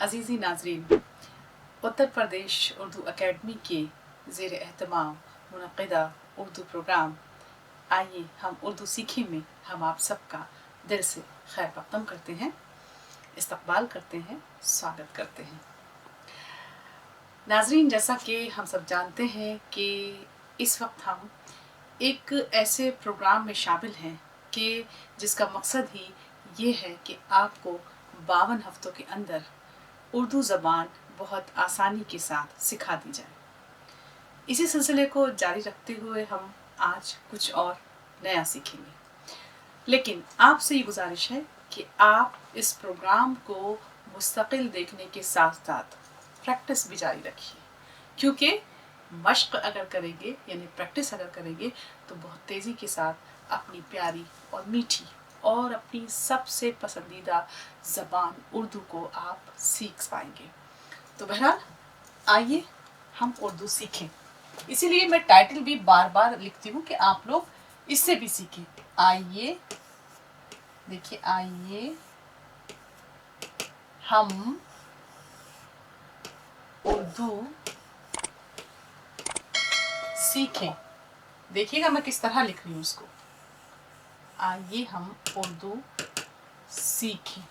अजीज़ी नाजरीन, उत्तर प्रदेश उर्दू अकेडमी के ज़ेर एहतमाम मुनक़िदा उर्दू प्रोग्राम आइए हम उर्दू सीखें में हम आप सबका दिल से खैर मक़दम करते हैं, इस्तक़बाल करते हैं, स्वागत करते हैं। नाजरीन, जैसा कि हम सब जानते हैं कि इस वक्त हम एक ऐसे प्रोग्राम में शामिल हैं कि जिसका मकसद ही ये है कि आपको 52 हफ्तों के अंदर उर्दू ज़बान बहुत आसानी के साथ सिखा दी जाए। इसी सिलसिले को जारी रखते हुए हम आज कुछ और नया सीखेंगे, लेकिन आपसे ये गुजारिश है कि आप इस प्रोग्राम को मुस्तकिल देखने के साथ साथ प्रैक्टिस भी जारी रखिए, क्योंकि मश्क अगर करेंगे यानी प्रैक्टिस अगर करेंगे तो बहुत तेज़ी के साथ अपनी प्यारी और मीठी और अपनी सबसे पसंदीदा ज़बान उर्दू को आप सीख पाएंगे। तो बहरहाल आइए हम उर्दू सीखें। इसीलिए मैं टाइटल भी बार बार लिखती हूँ कि आप लोग इससे भी सीखें। आइए, देखिए, आइए हम उर्दू सीखें। देखिएगा मैं किस तरह लिख रही हूँ इसको। आइए हम उर्दू सीखें,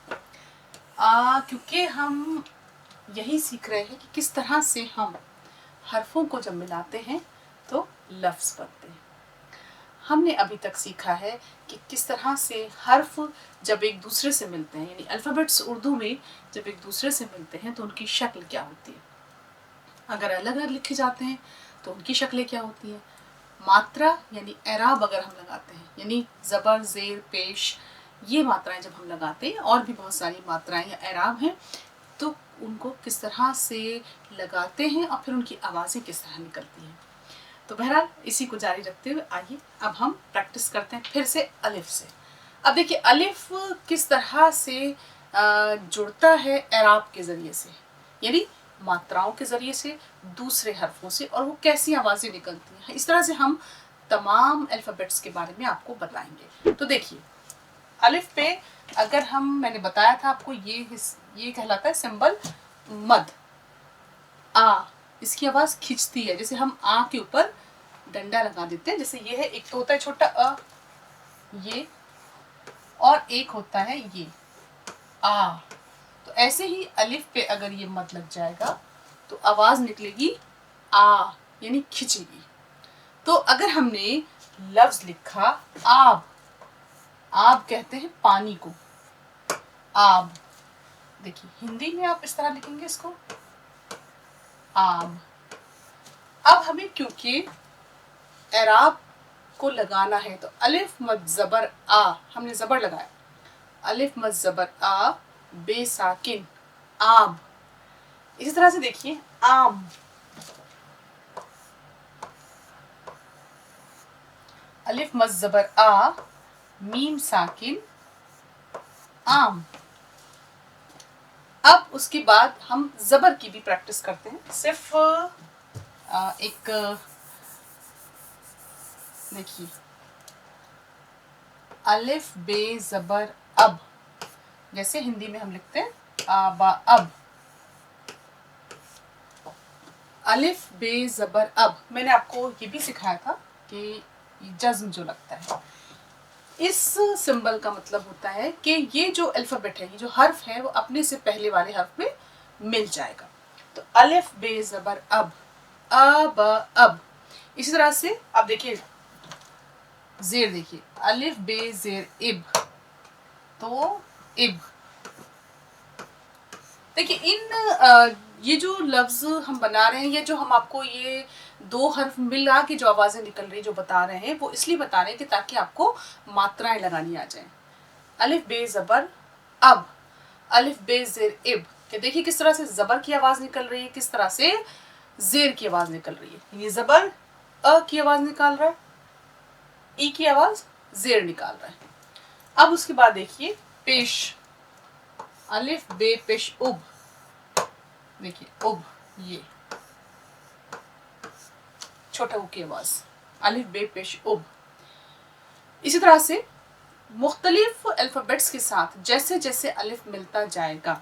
क्योंकि हम यही सीख रहे हैं कि किस तरह से हम हरफों को जब मिलाते हैं तो लफ्ज़ बनते हैं। हमने अभी तक सीखा है कि किस तरह से हर्फ जब एक दूसरे से मिलते हैं, यानी अल्फ़ाबेट्स उर्दू में जब एक दूसरे से मिलते हैं तो उनकी शक्ल क्या होती है। अगर अलग अलग लिखे जाते हैं तो उनकी शक्लें क्या होती हैं। मात्रा यानी एराब अगर हम लगाते हैं, यानी ज़बर, ज़ेर, पेश, ये मात्राएं जब हम लगाते हैं, और भी बहुत सारी मात्राएं या एराब हैं, तो उनको किस तरह से लगाते हैं और फिर उनकी आवाज़ें किस तरह निकलती हैं। तो बहरहाल इसी को जारी रखते हुए आइए अब हम प्रैक्टिस करते हैं फिर से अलिफ से। अब देखिए अलिफ किस तरह से जुड़ता है एराब के ज़रिए से, यानी मात्राओं के ज़रिए से दूसरे हरफों से, और वो कैसी आवाज़ें निकलती हैं। इस तरह से हम तमाम अल्फ़ाबेट्स के बारे में आपको बताएंगे। तो देखिए अलिफ पे अगर मैंने बताया था आपको, ये कहलाता है सिंबल मद। आ, इसकी आवाज़ खिंचती है, जैसे हम आ के ऊपर डंडा लगा देते हैं। जैसे ये है, एक तो होता है छोटा अ, ये, और एक होता है ये आ। तो ऐसे ही अलिफ पे अगर ये मद लग जाएगा तो आवाज़ निकलेगी आ, यानी खिंचेगी। तो अगर हमने लफ्ज़ लिखा आब, आब कहते हैं पानी को, आब। देखिए हिंदी में आप इस तरह लिखेंगे इसको, आब। अब हमें क्योंकि एराब को लगाना है तो अलिफ मद ज़बर आ, हमने ज़बर लगाया, अलिफ मद ज़बर आ, बेसाकिन, आब। इसी तरह से देखिए आम, अलिफ मद ज़बर आ, मीम साकिन, आम। अब उसके बाद हम ज़बर की भी प्रैक्टिस करते हैं। सिर्फ एक देखिए, अलिफ बे ज़बर अब, जैसे हिंदी में हम लिखते हैं आबा अब, अलिफ बे ज़बर अब। मैंने आपको ये भी सिखाया था कि जज़्म जो लगता है, इस सिंबल का मतलब होता है कि ये जो अल्फ़ाबेट है, ये जो हर्फ है, वो अपने से पहले वाले हर्फ में मिल जाएगा। तो अलिफ बे ज़बर अब, अब अब। इसी तरह से अब देखिए ज़ेर, देखिए अलिफ बे ज़ेर इब, तो इब। देखिए इन ये जो लफ्ज़ हम बना रहे हैं, ये जो हम आपको ये दो हर्फ मिला के जो आवाज़ें निकल रही जो बता रहे हैं, वो इसलिए बता रहे हैं कि ताकि आपको मात्राएं लगानी आ जाएं। अलिफ बे ज़बर अब, अलिफ बे ज़ेर इब, कि देखिए किस तरह से ज़बर की आवाज़ निकल रही है, किस तरह से ज़ेर की आवाज़ निकल रही है। ये ज़बर अ की आवाज़ निकाल रहा है, ई की आवाज़ ज़ेर निकाल रहा है। अब उसके बाद देखिए पेश, अलिफ बे पेश उब, देखिए उब, ये छोटा ऊ की आवाज़, अलिफ बे पेश उब। इसी तरह से मुख्तलिफ अल्फ़ाबेट्स के साथ जैसे जैसे अलिफ मिलता जाएगा,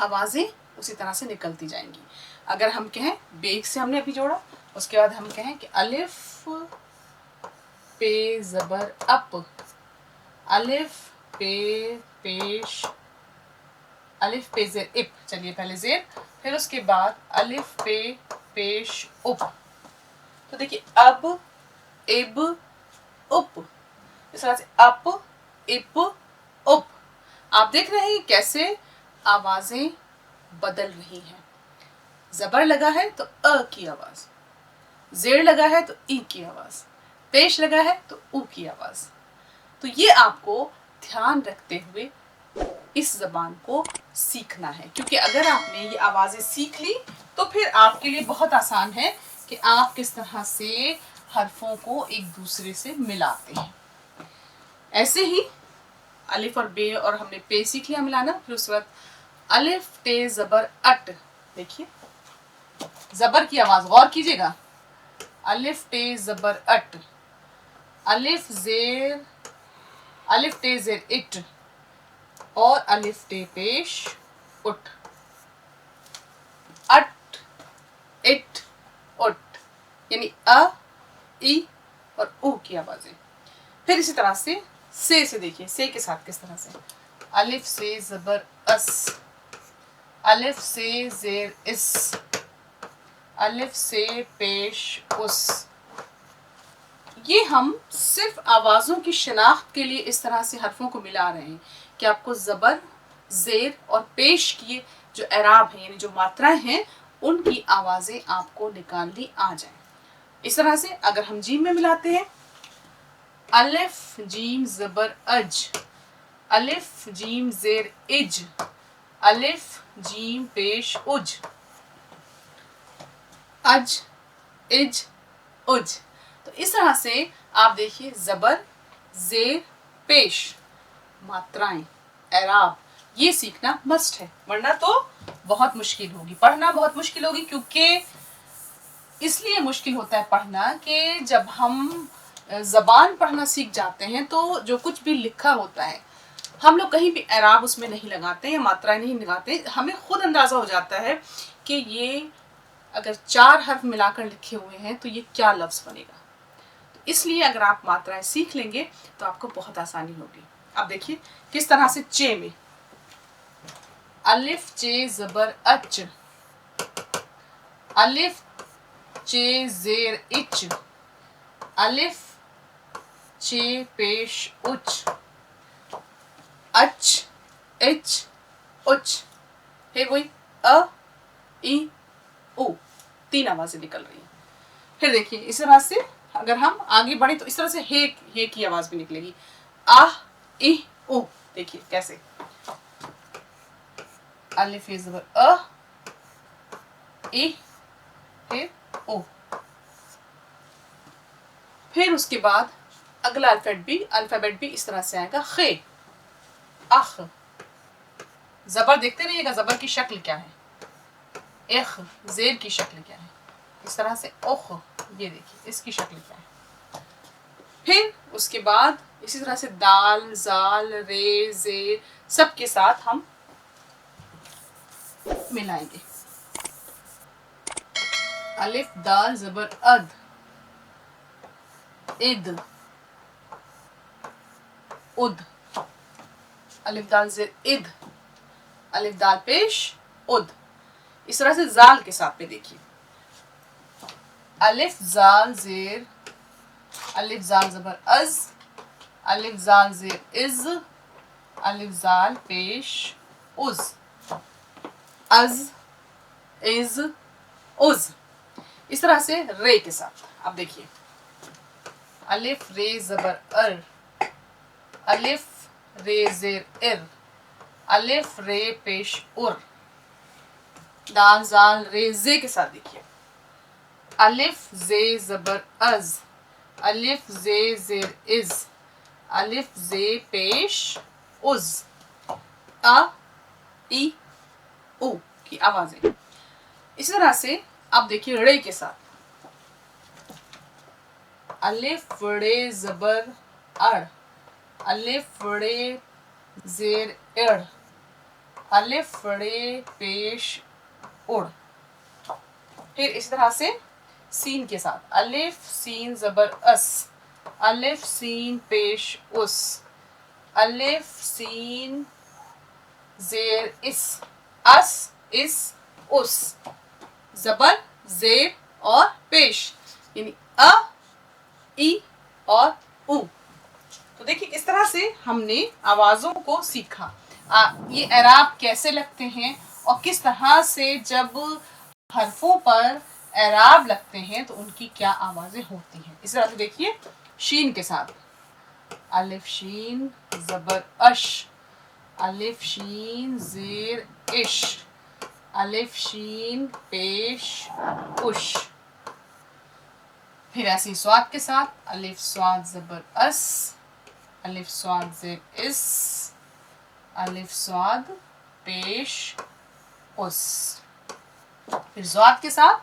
आवाज़ें उसी तरह से निकलती जाएंगी। अगर हम कहें बेक से हमने अभी जोड़ा, उसके बाद हम कहें कि अलिफ पे ज़बर अप, अलिफ पे पेश, अलिफ पे ज़ेर इप, चलिए पहले ज़ेर, फिर उसके बाद अलिफ पे पेश उप। तो देखिए अब, इब, उप, इस तरह से अप, इप, उप। आप देख रहे हैं कैसे आवाज़ें बदल रही हैं। ज़बर लगा है तो अ की आवाज़, ज़ेर लगा है तो ई की आवाज़, पेश लगा है तो ऊ की आवाज़। तो ये आपको ध्यान रखते हुए इस ज़बान को सीखना है, क्योंकि अगर आपने ये आवाज़ें सीख ली तो फिर आपके लिए बहुत आसान है कि आप किस तरह से हरफों को एक दूसरे से मिलाते हैं। ऐसे ही अलिफ और बे और हमने पे सीख लिया मिलाना, फिर उसके बाद अलिफ टे ज़बर अट, देखिए ज़बर की आवाज़ गौर कीजिएगा, अलिफ टे ज़बर अट, अलिफ ज़ेर, अलिफ टे ज़ेर इट और अलिफ टे पेश उठ, अट, इट, उट, यानी अ, ई और ऊ की आवाज़ें। फिर इसी तरह से देखिए, से के साथ किस तरह से, अलिफ से ज़बर अस, अलिफ से ज़ेर इस, अलिफ से पेश उस। ये हम सिर्फ आवाज़ों की शिनाख्त के लिए इस तरह से हरफों को मिला रहे हैं कि आपको ज़बर, ज़ेर और पेश किए जो एराब हैं, यानी जो मात्राएं हैं, उनकी आवाज़ें आपको निकालनी आ जाए। इस तरह से अगर हम जीम में मिलाते हैं, अलिफ जीम ज़बर अज, अलिफ जीम ज़ेर इज, अलिफ जीम पेश उज, अज, इज, उज। तो इस तरह से आप देखिए ज़बर, ज़ेर, पेश, मात्राएं, एराब, ये सीखना मस्ट है, वरना तो बहुत मुश्किल होगी, पढ़ना बहुत मुश्किल होगी। क्योंकि इसलिए मुश्किल होता है पढ़ना कि जब हम ज़बान पढ़ना सीख जाते हैं तो जो कुछ भी लिखा होता है हम लोग कहीं भी एराब उसमें नहीं लगाते या मात्राएं नहीं लगाते, हमें खुद अंदाज़ा हो जाता है कि ये अगर 4 हर्फ मिलाकर लिखे हुए हैं तो ये क्या लफ्ज़ बनेगा। तो इसलिए अगर आप मात्राएं सीख लेंगे तो आपको बहुत आसानी होगी। अब देखिए किस तरह से चे में, अलिफ चे ज़बर अच, अलिफ चे ज़ेर इच, अलिफ चे पेश उच, अच, इच, उच। फिर वही अ, ई, ऊ, 3 आवाज़ें निकल रही हैं। फिर देखिए इस तरह से अगर हम आगे बढ़े तो इस तरह से हे की आवाज़ भी निकलेगी, आह, इ, ऊ। देखिए कैसे, अलिफ ये ज़बर अ, इ, फिर ऊ। फिर उसके बाद अगला अल्फ़ाबेट भी इस तरह से आएगा, खे, अख। ज़बर देखते रहिएगा ज़बर की शक्ल क्या है, इख, ज़ेर की शक्ल क्या है, इस तरह से उख, ये देखिए इसकी शक्ल क्या है। फिर उसके बाद इसी तरह से दाल, जाल, रे, ज़ेर सब के साथ हम मिलाएंगे। अलिफ दाल ज़बर अद, इद, उद, अलिफ दाल ज़ेर इद, अलिफ दाल पेश उद। इस तरह से जाल के साथ में देखिए, अलिफ जाल ज़ेर, अलिफ जाल ज़बर अज, अलिफ जाल ज़ेर इज, अलिफ जाल पेश उज, अज, इज, उज। इस तरह से रे के साथ अब देखिए, अलिफ रे ज़बर अर, अलिफ रे ज़ेर इर, अलिफ रे पेश उर। दाल जाल रे जे के साथ देखिए, अलिफ जे ज़बर अज, अलिफ जे ज़ेर इज, अलिफ जे पेश उज, अ, ई, ऊ की आवाज़ें। इसी तरह से अब देखिए रे के साथ, अलिफ रे ज़बर अड़, अलिफ रे ज़ेर इड़, अलिफ रे पेश उड़। फिर इस तरह से सीन के साथ अलिफ सीन ज़बर अस, अलिफ सीन पेश उस, अलिफ सीन ज़ेर इस, अस इस उस, ज़बर ज़ेर और पेश यानी अ ई और उ। तो देखिए इस तरह से हमने आवाज़ों को सीखा। ये एराब कैसे लगते हैं और किस तरह से जब हरफों पर एराब लगते हैं तो उनकी क्या आवाज़ें होती हैं। इस तरह से देखिए शीन के साथ अलिफ शीन ज़बर अश, अलिफ शीन ज़ेर इश, अलिफ शीन पेश उश। फिर ऐसे स्वाद के साथ अलिफ स्वाद ज़बर अस, अलिफ स्वाद ज़ेर इस, अलिफ स्वाद पेश उस। फिर ज़्वाद के साथ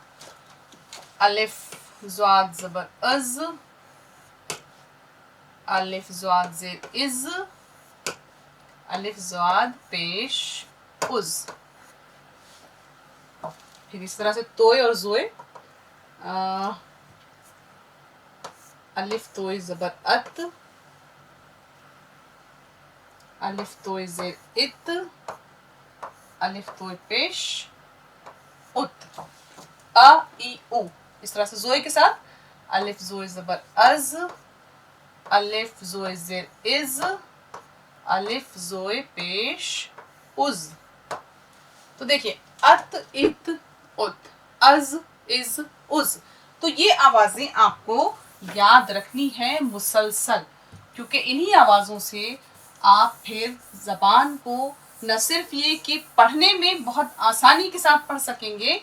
अलिफ ज़्वाद ज़बर अज़, अलिफ ज़्वाद ज़ेर इज़, अलिफ ज़्वाद पेश उज़। फिर इस तरह से तोय और ज़ोए, अलिफ तोय ज़बर अत, अलिफ तोय ज़ेर इत, अलिफ तोय पेश उत, अ ई उ। इस तरह से ज़ोए के साथ अलिफ ज़ोए ज़बर अज़, अलिफ ज़ोए ज़ेर इज़, अलिफ ज़ोए पेश उज़। तो देखिए अत इत उत, अज़ इज़ उज़। तो ये आवाज़ें आपको याद रखनी है मुसलसल, क्योंकि इन्हीं आवाज़ों से आप फिर ज़बान को न सिर्फ ये कि पढ़ने में बहुत आसानी के साथ पढ़ सकेंगे,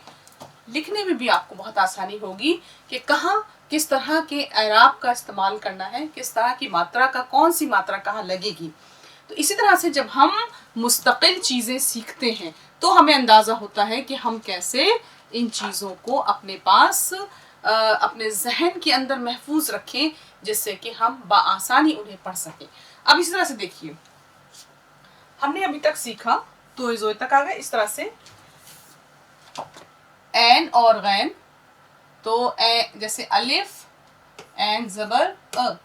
लिखने में भी आपको बहुत आसानी होगी कि कहाँ किस तरह के एराब का इस्तेमाल करना है, किस तरह की मात्रा का कौन सी मात्रा कहाँ लगेगी। तो इसी तरह से जब हम मुस्तकिल चीज़ें सीखते हैं तो हमें अंदाज़ा होता है कि हम कैसे इन चीज़ों को अपने पास अपने जहन के अंदर महफूज रखें, जिससे कि हम बआसानी उन्हें पढ़ सकें। अब इस तरह से देखिए हमने अभी तक सीखा तो ज़ोए तक आ गए। इस तरह से ऐन और गैन, तो जैसे अलिफ ऐन ज़बर अ,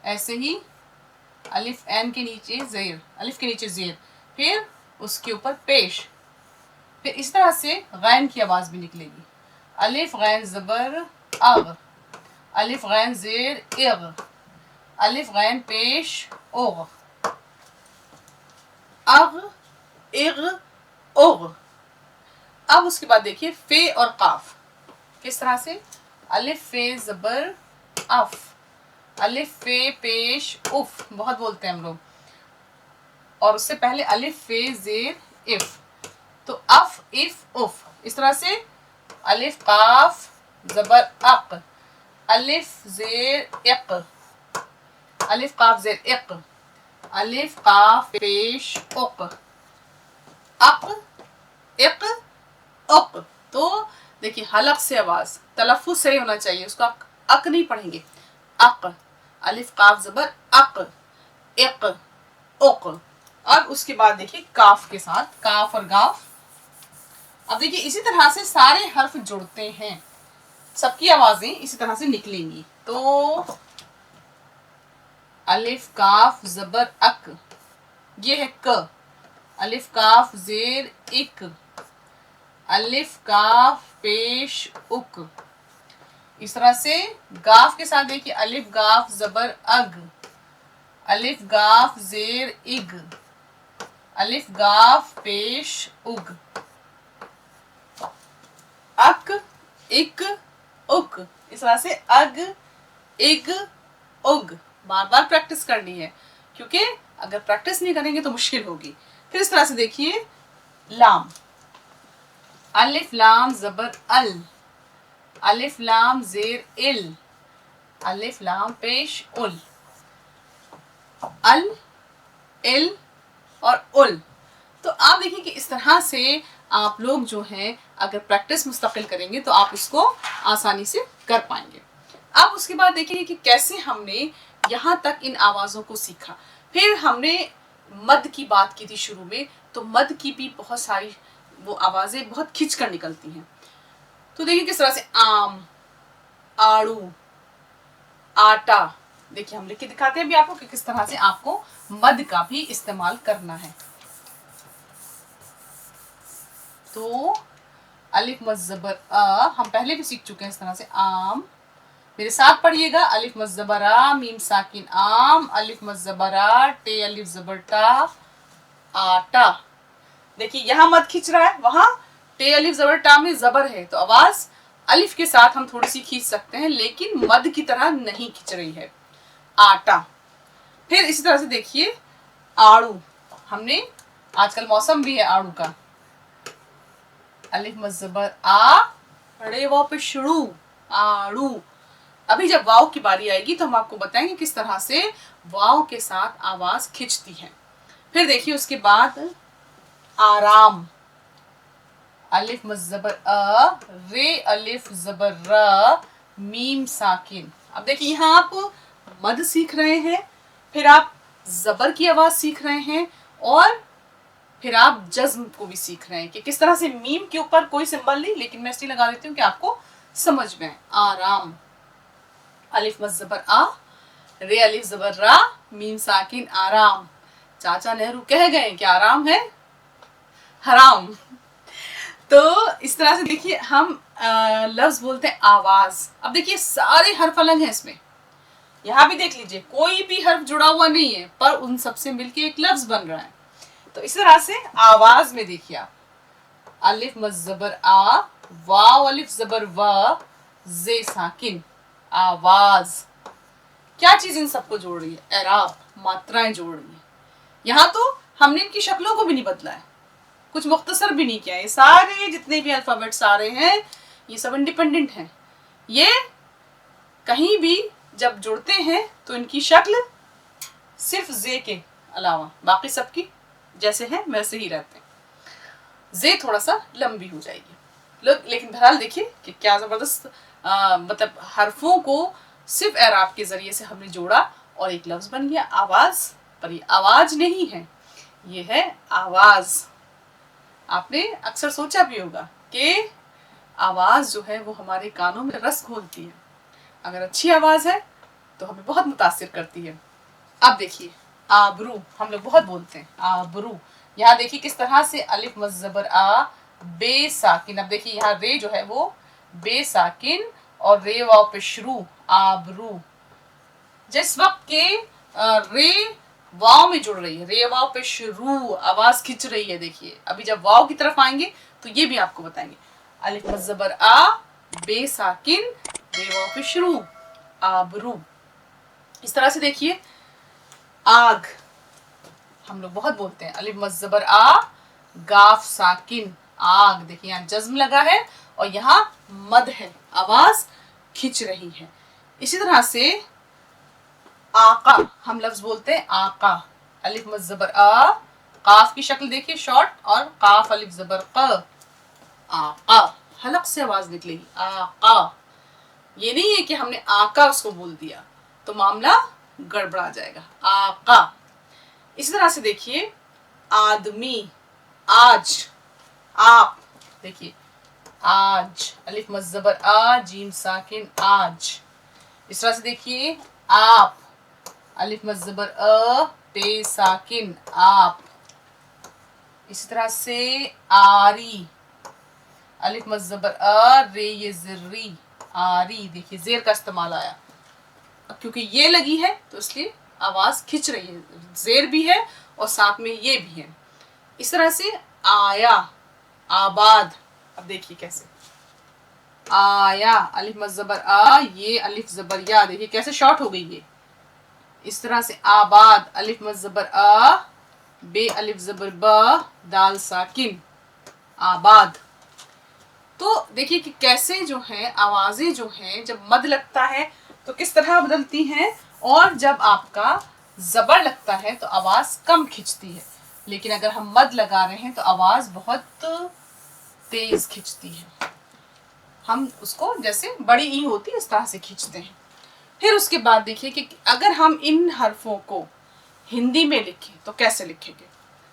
ऐसे ही अलिफ ऐन के नीचे ज़ेर, अलिफ के नीचे ज़ेर, फिर उसके ऊपर पेश। फिर इस तरह से गैन की आवाज़ भी निकलेगी, अलिफ गैन ज़बर अग, अलिफ गैन ज़ेर इग, अलिफ गैन पेश उग, अग इग उग। अब उसके बाद देखिए फे और काफ किस तरह से, अलिफ फे ज़बर अफ, अलिफ फे पेश उफ, बहुत बोलते हैं हम लोग, और उससे पहले अलिफ फे ज़ेर इफ, तो अफ इफ उफ। इस तरह से अलिफ काफ ज़बर अक, अलिफ ज़ेर इक, अलिफ काफ ज़ेर इक, अलिफ काफ पेश उक, अक इक उक। तो देखिए हलक से आवाज़ तलफ़ुज़ सही होना चाहिए, उसको आप अक नहीं पढ़ेंगे, अक, अलिफ काफ ज़बर अक, इक उक। अब उसके बाद देखिए काफ के साथ काफ और गाफ। अब देखिए इसी तरह से सारे हर्फ जुड़ते हैं, सबकी आवाज़ें इसी तरह से निकलेंगी। तो अलिफ काफ ज़बर अक, ये है क, अलिफ काफ ज़ेर इक, अलिफ काफ पेश उक। इस तरह से गाफ के साथ देखिए अलिफ गाफ ज़बर अग, अलिफ गाफ ज़ेर इग, अलिफ गाफ पेश उग, अक इक उक। इस तरह से अग इग उग, बार बार प्रैक्टिस करनी है, क्योंकि अगर प्रैक्टिस नहीं करेंगे तो मुश्किल होगी। फिर इस तरह से देखिए लाम, अलिफ लाम ज़बर अल, अलिफ लाम ज़ेर इल, अलिफ लाम पेश उल, अल इल और उल। तो आप देखिए कि इस तरह से आप लोग जो हैं अगर प्रैक्टिस मुस्तकिल करेंगे तो आप इसको आसानी से कर पाएंगे। अब उसके बाद देखिए कि कैसे हमने यहाँ तक इन आवाज़ों को सीखा। फिर हमने मद की बात की थी शुरू में, तो मद की भी बहुत सारी वो आवाजें बहुत खिंच कर निकलती हैं। तो देखिए किस तरह से आम, आड़ू, आटा, देखिए हम लिख के दिखाते हैं अभी आपको कि किस तरह से आपको मद का भी इस्तेमाल करना है। तो अलिफ मद ज़बर अ हम पहले भी सीख चुके हैं इस तरह से। आम, मेरे साथ पढ़िएगा, अलिफ मद ज़बर आ, मीम साकिन आम, अलिफ मद ज़बर आ, टे अलिफ ज़बर टा, आटा। देखिए यहाँ मद खींच रहा है, वहां टे अलिफ ज़बर टा में ज़बर है, तो आवाज अलिफ के साथ हम थोड़ी सी खींच सकते हैं, लेकिन मद की तरह नहीं खींच रही है। आटा। फिर इसी तरह से देखिए आड़ू, हमने आजकल मौसम भी है आड़ू का, अलिफ मद ज़बर आ, रे वाव पे शुरू, आड़ू। अभी जब वाव की बारी आएगी तो हम आपको बताएंगे किस तरह से वाव के साथ आवाज खिंचती है। फिर देखिए उसके बाद आराम, अलिफ मद ज़बर अ, रे अलिफ ज़बर र, मीम साकिन। अब देखिए यहाँ आप मद सीख रहे हैं, फिर आप जबर की आवाज सीख रहे हैं, और फिर आप जज्म को भी सीख रहे हैं कि किस तरह से मीम के ऊपर कोई सिंबल नहीं, लेकिन मैं इसलिए लगा देती हूँ कि आपको समझ में आए। आराम, अलिफ मद ज़बर आ, रे अलिफ ज़बर रा, मीम साकिन आराम। चाचा नेहरू कह गए कि आराम है हराम। तो इस तरह से देखिए हम लफ्ज बोलते हैं आवाज। अब देखिए सारे हर्फ अलग हैं इसमें, यहाँ भी देख लीजिए कोई भी हर्फ जुड़ा हुआ नहीं है, पर उन सबसे मिलके एक लफ्ज बन रहा है। तो इस तरह से आवाज में देखिए आप, अलिफ मद ज़बर आ, वाव अलिफ ज़बर व, जे साकिन, आवाज। क्या चीज इन सबको जोड़ रही है? एराब, मात्राएं जोड़ रही है। यहाँ तो हमने इनकी शक्लों को भी नहीं बदला है, कुछ मुख्तसर भी नहीं किया है। सारे जितने भी अल्फाबेट्स आ रहे हैं ये सब इंडिपेंडेंट हैं। ये कहीं भी जब जुड़ते हैं तो इनकी शक्ल सिर्फ जे के अलावा बाकी सबकी जैसे हैं वैसे ही रहते हैं। जे थोड़ा सा लंबी हो जाएगी, लेकिन बहरहाल देखिए कि क्या जबरदस्त मतलब हरफों को सिर्फ एराब के जरिए से हमने जोड़ा और एक लफ्ज बन गया आवाज। पर ये आवाज नहीं है, ये है आवाज। आपने अक्सर सोचा भी होगा कि आवाज जो है वो हमारे कानों में रस घोलती है, अगर अच्छी आवाज है तो हमें बहुत मुतासिर करती है। अब देखिए आबरू, हम लोग बहुत बोलते हैं आबरू। यहाँ देखिए किस तरह से अलिफ मद ज़बर आ, बे साकिन। अब देखिए यहाँ रे जो है वो बे साकिन और रे वाव पे शुरू, आबरू। जिस वक्त के रे वाव में जुड़ रही है, रे वाव पे शुरू, आवाज खिंच रही है। देखिए अभी जब वाव की तरफ आएंगे तो ये भी आपको बताएंगे। अलिफ मद ज़बर आ, बे साकिन, रे वाव पे शुरू, आबरू। इस तरह से देखिए आग, हम लोग बहुत बोलते हैं, अलिफ मद ज़बर आ, गाफ साकिन, आग। देखिए यहाँ जज्म लगा है और यहाँ मद है, आवाज खिंच रही है। इसी तरह से आका, हम लफ्ज बोलते हैं आका, अलिफ मद ज़बर आ, काफ की शक्ल देखिए शॉर्ट, और काफ अलिफ ज़बर क, आका, हलक से आवाज निकलेगी आका। ये नहीं है कि हमने आका उसको बोल दिया तो मामला गड़बड़ा जाएगा, आका। इसी तरह से देखिए आदमी, आज, आप। देखिए आज, अलिफ मद ज़बर आ, जीम साकिन, आज। इस तरह से देखिए आप, अलिफ मद ज़बर अ, टे साकिन, आप। इसी तरह से आरी, अलिफ मद ज़बर अ, रे ये ज़िर्री, आरी। देखिए जेर का इस्तेमाल आया, क्योंकि ये लगी है तो इसलिए आवाज खिंच रही है, जेर भी है और साथ में ये भी है। इस तरह से आया, आबाद। अब देखिए कैसे आया, अलिफ मद ज़बर आ, ये अलिफ ज़बर या, देखिए कैसे शॉर्ट हो गई ये। इस तरह से आबाद, अलिफ मद ज़बर आ, बे अलिफ ज़बर ब, दाल साकिन, आबाद। तो देखिए कि कैसे जो है आवाजें जो हैं जब मद लगता है तो किस तरह बदलती हैं, और जब आपका जबर लगता है तो आवाज कम खिंचती है, लेकिन अगर हम मद लगा रहे हैं तो आवाज बहुत तेज खिंचती है। हम उसको जैसे बड़ी ई होती है इस तरह से खींचते हैं। फिर उसके बाद देखिए कि अगर हम इन हरफों को हिंदी में लिखें तो कैसे लिखेंगे।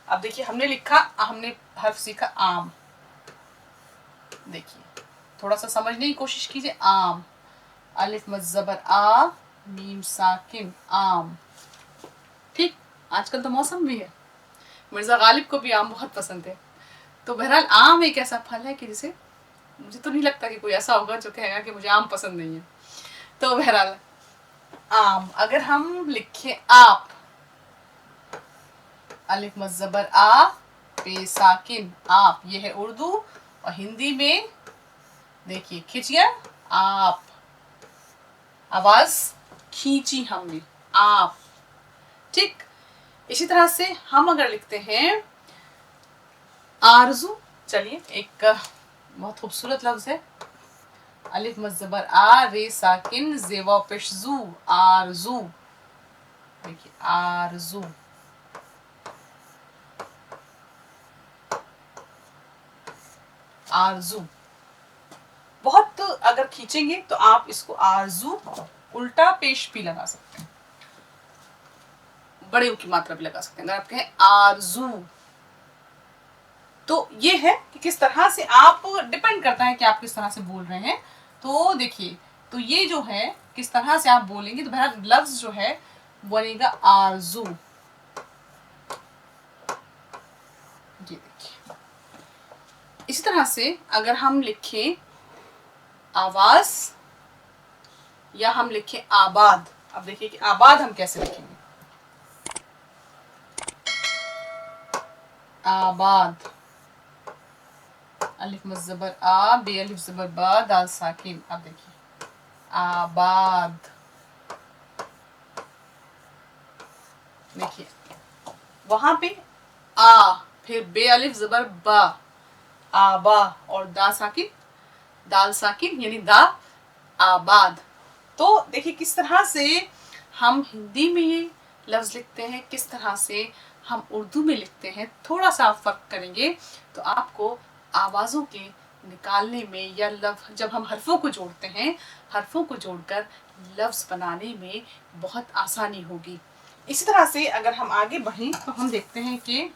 अब देखिए हमने हर्फ सीखा आम, देखिए थोड़ा सा समझने की कोशिश कीजिए। आम, अलिफ मद ज़बर आ, मीम साकिन, आम। ठीक, आजकल तो मौसम भी है, मिर्जा गालिब को भी आम बहुत पसंद है। तो बहरहाल आम एक ऐसा फल है कि जिसे, मुझे तो नहीं लगता कि कोई ऐसा होगा जो कहेगा कि मुझे आम पसंद नहीं है। तो बहरहाल आम, अगर हम लिखें आप, अलिफ मद ज़बर आ, पे साकिन, आप, ये है उर्दू। और हिंदी में देखिए खिंचिए, आप, आवाज खींची हमने, आप। ठीक, इसी तरह से हम अगर लिखते हैं आरजू, चलिए एक बहुत खूबसूरत लफ्ज है, अलिफ मद ज़बर आ, रे साकिन, ज़ेवा पेश जू, आरजू। देखिए आरजू, आरजू। बहुत अगर खींचेंगे तो आप इसको आरजू उल्टा पेश भी लगा सकते हैं, बड़े की मात्रा भी लगा सकते हैं। अगर आप कहें आरजू, तो ये है कि किस तरह से आप, डिपेंड करता है कि आप किस तरह से बोल रहे हैं। तो देखिए, तो ये जो है किस तरह से आप बोलेंगे, तो बहरहाल लफ्ज जो है बनेगा आरजू। ये देखिए, इसी तरह से अगर हम लिखें आवाज या हम लिखें आबाद। अब देखिए कि आबाद हम कैसे लिखेंगे। आबाद, अलिफ मद ज़बर आ, बे अलिफ ज़बर बा, दाल साकिन। अब देखिए आबाद, देखिए वहां पे आ, फिर बे अलिफ ज़बर बा, आबा, और दा साकिन, दाल साकिन यानी दा, आबाद। तो देखिए किस तरह से हम हिंदी में ये लफ्ज लिखते हैं, किस तरह से हम उर्दू में लिखते हैं। थोड़ा सा आप फर्क करेंगे तो आपको आवाज़ों के निकालने में, या लफ्ज जब हम हरफों को जोड़ते हैं, हरफों को जोड़कर लफ्ज बनाने में बहुत आसानी होगी। इसी तरह से अगर हम आगे बढ़ें तो हम देखते हैं कि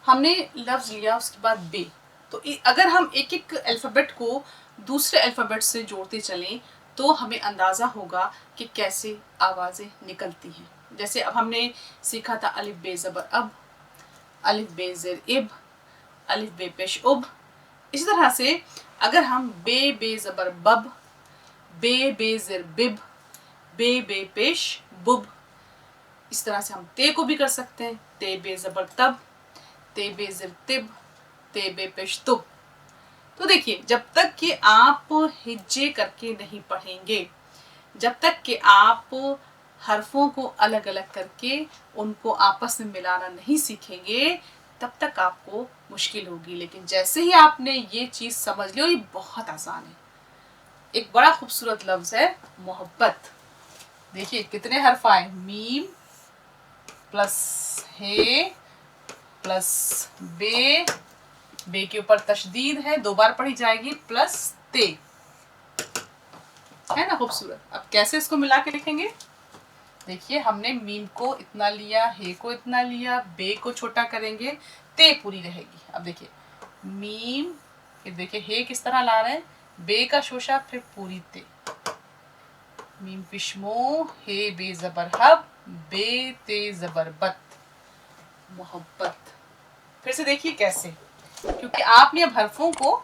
हमने लफ्ज लिया, उसके बाद बे, तो अगर हम एक एक अल्फ़ाबेट को दूसरे अल्फ़ाबेट से जोड़ते चलें तो हमें अंदाज़ा होगा कि कैसे आवाज़ें निकलती हैं। जैसे अब हमने सीखा था अलिफ बे ज़बर अब, अलिफ बे ज़ेर इब, अलिफ बे पेश उब। इसी तरह से अगर हम बे ज़बर बब, बे ज़ेर बिब, बे पेश बुब। इस तरह से हम ते को भी कर सकते हैं, ते बे ज़बर तब, ते बे ज़ेर तिब, ते बे पेश तुब। तो देखिए जब तक कि आप हिज्जे करके नहीं पढ़ेंगे, जब तक कि आप हरफों को अलग अलग करके उनको आपस में मिलाना नहीं सीखेंगे, तब तक आपको मुश्किल होगी। लेकिन जैसे ही आपने ये चीज़ समझ ली, और ये बहुत आसान है, एक बड़ा खूबसूरत लफ्ज़ है मोहब्बत। देखिए कितने हर्फ आए, मीम प्लस हे प्लस बे, बे के ऊपर तशदीद है, 2 बार पढ़ी जाएगी, प्लस ते, है ना खूबसूरत। अब कैसे इसको मिला के लिखेंगे, देखिए हमने मीम को इतना लिया, हे को इतना लिया, बे को छोटा करेंगे, ते पूरी रहेगी। अब देखिए मीम, फिर देखिए हे किस तरह ला रहे हैं, बे का शोशा, फिर पूरी ते, मीम पिशमो, हे बे ज़बर हब, बे ते ज़बर बत, मोहब्बत। फिर से देखिए कैसे, क्योंकि आपने अब हरफों को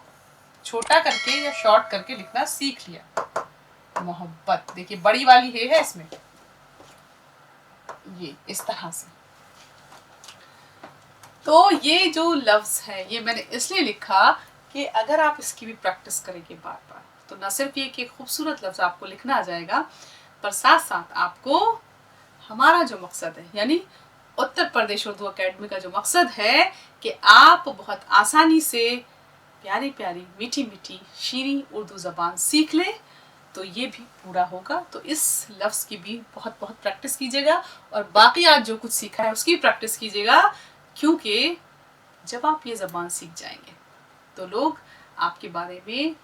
छोटा करके या शॉर्ट करके लिखना सीख लिया। मोहब्बत, देखिए बड़ी वाली हे है इसमें, ये इस तरह से। तो ये जो लफ्ज है ये मैंने इसलिए लिखा कि अगर आप इसकी भी प्रैक्टिस करेंगे बार बार, तो न सिर्फ ये कि खूबसूरत लफ्ज आपको लिखना आ जाएगा, पर साथ साथ आपको हमारा जो मकसद है, यानी उत्तर प्रदेश उर्दू अकेडमी का जो मकसद है कि आप बहुत आसानी से प्यारी प्यारी मीठी मीठी शीरी उर्दू ज़बान सीख लें, तो ये भी पूरा होगा। तो इस लफ्ज़ की भी बहुत बहुत प्रैक्टिस कीजिएगा, और बाकी आज जो कुछ सीखा है उसकी प्रैक्टिस कीजिएगा, क्योंकि जब आप ये ज़बान सीख जाएंगे तो लोग आपके बारे में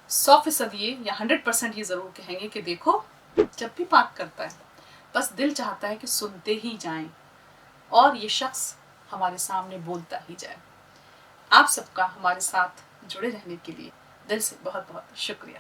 100% یہ یا 100% یہ ضرور کہیں گے کہ دیکھو جب بھی بات کرتا ہے بس دل چاہتا ہے کہ سنتے ہی جائیں اور یہ شخص ہمارے سامنے بولتا ہی جائے۔ آپ سب کا ہمارے ساتھ جڑے رہنے کے لیے دل سے بہت بہت شکریہ۔